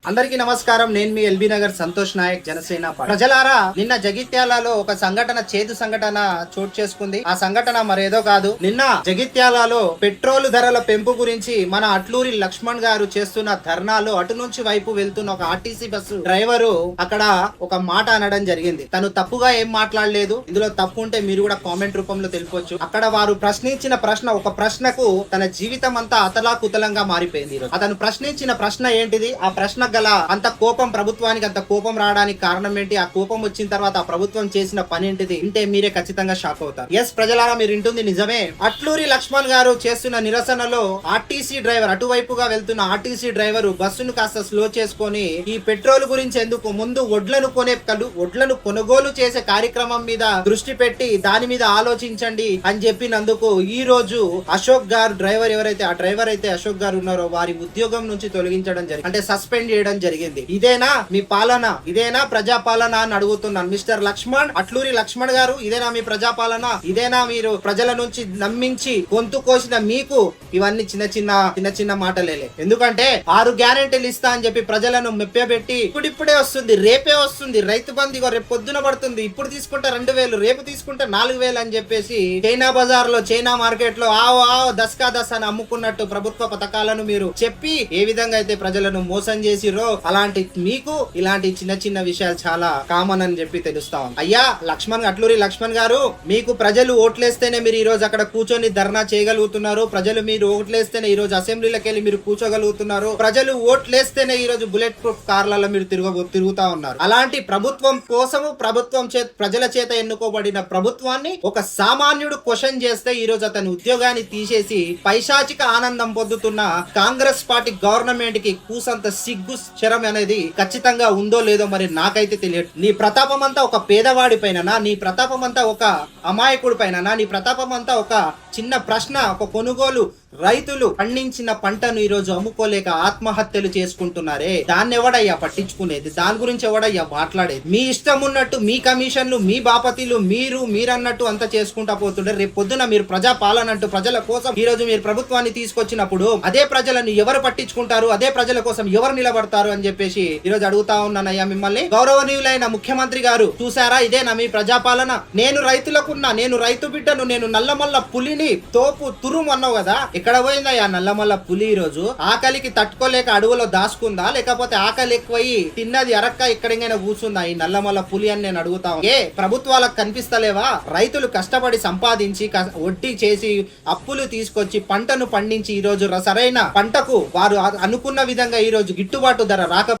అందరికీ నమస్కారం. నేను మీ ఎల్బీ నగర్ సంతోష్ నాయక్, జనసేన పార్టీ. ప్రజలారా, నిన్న జగిత్యాలలో ఒక సంఘటన, చేదు సంఘటన చోటు చేసుకుంది. ఆ సంఘటన మరేదో కాదు. నిన్న జగిత్యాలలో పెట్రోల్ ధరల పెంపు గురించి మన అట్లూరి లక్ష్మణ్ గారు చేస్తున్న ధర్నాలో అటు నుంచి వైపు వెళ్తున్న ఒక ఆర్టీసీ బస్సు డ్రైవరు అక్కడ ఒక మాట అనడం జరిగింది. తను తప్పుగా ఏం మాట్లాడలేదు. ఇందులో తప్పు ఉంటే మీరు కూడా కామెంట్ రూపంలో తెలుపొచ్చు. అక్కడ వారు ప్రశ్నించిన ప్రశ్న, ఒక ప్రశ్నకు తన జీవితం అంతా అతలాకుతలంగా మారిపోయింది. అతను ప్రశ్నించిన ప్రశ్న ఏంటిది? ఆ ప్రశ్న గల అంత కోపం, ప్రభుత్వానికి అంత కోపం రావడానికి కారణం ఏంటి? ఆ కోపం వచ్చిన తర్వాత ఆ ప్రభుత్వం చేసిన పని ఏంటిది అంటే మీరే ఖచ్చితంగా షాక్ అవుతారు. ఎస్ ప్రజలారా, మీరు వింటుంది నిజమే. అట్లూరి లక్ష్మణ్ గారు చేస్తున్న నిరసనలో ఆర్టీసీ డ్రైవర్, అటువైపుగా వెళ్తున్న ఆర్టీసీ డ్రైవర్ బస్సును కాస్త స్లో చేసుకొని ఈ పెట్రోల్ గురించి ఎందుకు, ముందు వడ్లను కొనుగోలు చేసే కార్యక్రమం మీద దృష్టి పెట్టి దాని మీద ఆలోచించండి అని చెప్పినందుకు ఈ రోజు అశోక్ గారు, డ్రైవర్ ఎవరైతే ఆ డ్రైవర్ అయితే అశోక్ గారు ఉన్నారో వారి ఉద్యోగం నుంచి తొలగించడం జరిగింది, అంటే సస్పెండ్ చేయడం జరిగింది. ఇదేనా మీ పాలన? ఇదేనా ప్రజాపాలన అని అడుగుతున్నాను. మిస్టర్ లక్ష్మణ్, అట్లూరి లక్ష్మణ్ గారు, ఇదేనా మీ ప్రజాపాలన? ఇదేనా మీరు ప్రజల నుంచి నమ్మించి గొంతు కోసిన మీకు ఇవన్నీ చిన్న చిన్న మాటలేలే. ఎందుకంటే 6 గ్యారెంటీలు ఇస్తా అని చెప్పి ప్రజలను మెప్పబెట్టి ఇప్పుడిప్పుడే వస్తుంది, రేపే వస్తుంది, రైతు బంధు రేపు పొద్దున పడుతుంది, ఇప్పుడు తీసుకుంటే 2000, రేపు తీసుకుంటే 4000 అని చెప్పేసి చైనా బజార్ లో, చైనా మార్కెట్ లో ఆవో దస్కా దస్ అని అమ్ముకున్నట్టు ప్రభుత్వ పథకాలను మీరు చెప్పి ఏ విధంగా అయితే ప్రజలను మోసం చేసిరో, అలాంటి మీకు ఇలాంటి చిన్న విషయాలు చాలా కామన్ అని చెప్పి తెలుస్తా ఉంది. అయ్యా అట్లూరి లక్ష్మణ్ గారు, మీకు ప్రజలు ఓట్లేస్తేనే మీరు ఈ రోజు అక్కడ కూర్చొని ధర్నా చేయగలుగుతున్నారు. ప్రజలు మీరు ఓట్లేస్తేనే ఈ రోజు అసెంబ్లీలోకి వెళ్ళి మీరు కూర్చోగలుగుతున్నారు. ప్రజలు ఓట్లేస్తేనే ఈ రోజు బుల్లెట్ ప్రూఫ్ కార్లలో మీరు తిరుగుతా ఉన్నారు. అలాంటి ప్రభుత్వం కోసము, ప్రజల చేత ఎన్నుకోబడిన ప్రభుత్వాన్ని ఒక సామాన్యుడు క్వశ్చన్ చేస్తే ఈ రోజు అతని ఉద్యోగాన్ని తీసేసి పైశాచిక ఆనందం పొందుతున్న కాంగ్రెస్ పార్టీ గవర్నమెంట్ కి కూసంత సిగ్గు శరం అనేది ఖచ్చితంగా ఉందో లేదో మరి నాకైతే తెలియదు. నీ ప్రతాపం అంతా ఒక పేదవాడి పైన, నీ ప్రతాపం అంతా ఒక అమాయకుడి పైన, నీ ప్రతాపం అంతా ఒక చిన్న ప్రశ్న, ఒక కొనుగోలు రైతులు పండించిన పంటను ఈ రోజు అమ్ముకోలేక ఆత్మహత్యలు చేసుకుంటున్నారే, దాన్ని ఎవడయ్యా పట్టించుకునేది? దాని గురించి ఎవడయ్యా మాట్లాడేది? మీ ఇష్టం ఉన్నట్టు మీ కమిషన్లు, మీ బాపతీలు, మీరన్నట్టు అంతా చేసుకుంటా పోతుండే. రేపు పొద్దున మీరు ప్రజాపాలన అంటూ ప్రజల కోసం ఈ రోజు మీరు ప్రభుత్వాన్ని తీసుకొచ్చినప్పుడు అదే ప్రజలను ఎవరు పట్టించుకుంటారు? అదే ప్రజల కోసం ఎవరు నిలబడతారు అని చెప్పేసి ఈ రోజు అడుగుతా ఉన్నానయ్యా మిమ్మల్ని. గౌరవనీయులైన ముఖ్యమంత్రి గారు, చూసారా ఇదేనా మీ ప్రజాపాలన? నేను రైతులకున్నా, నేను రైతు బిడ్డను, నేను నల్లమల్ల పులిని తోపు తురుము అన్నావు కదా, ఎక్కడ పోయిందయ్యా నల్లమల్ల పులి? ఈ రోజు ఆకలికి తట్టుకోలేక అడవులో దాచుకుందా, లేకపోతే ఆకలి ఎక్కువయి తిన్నది అరక్క ఎక్కడైనా కూర్చుందా ఈ నల్లమల్ల పులి అని నేను అడుగుతా. ప్రభుత్వాలకు కనిపిస్తలేవా? రైతులు కష్టపడి సంపాదించి వడ్డీ చేసి అప్పులు తీసుకొచ్చి పంటను పండించి ఈ రోజు సరైన పంటకు వారు అనుకున్న విధంగా ఈ రోజు గిట్టుబాటు ధర రాక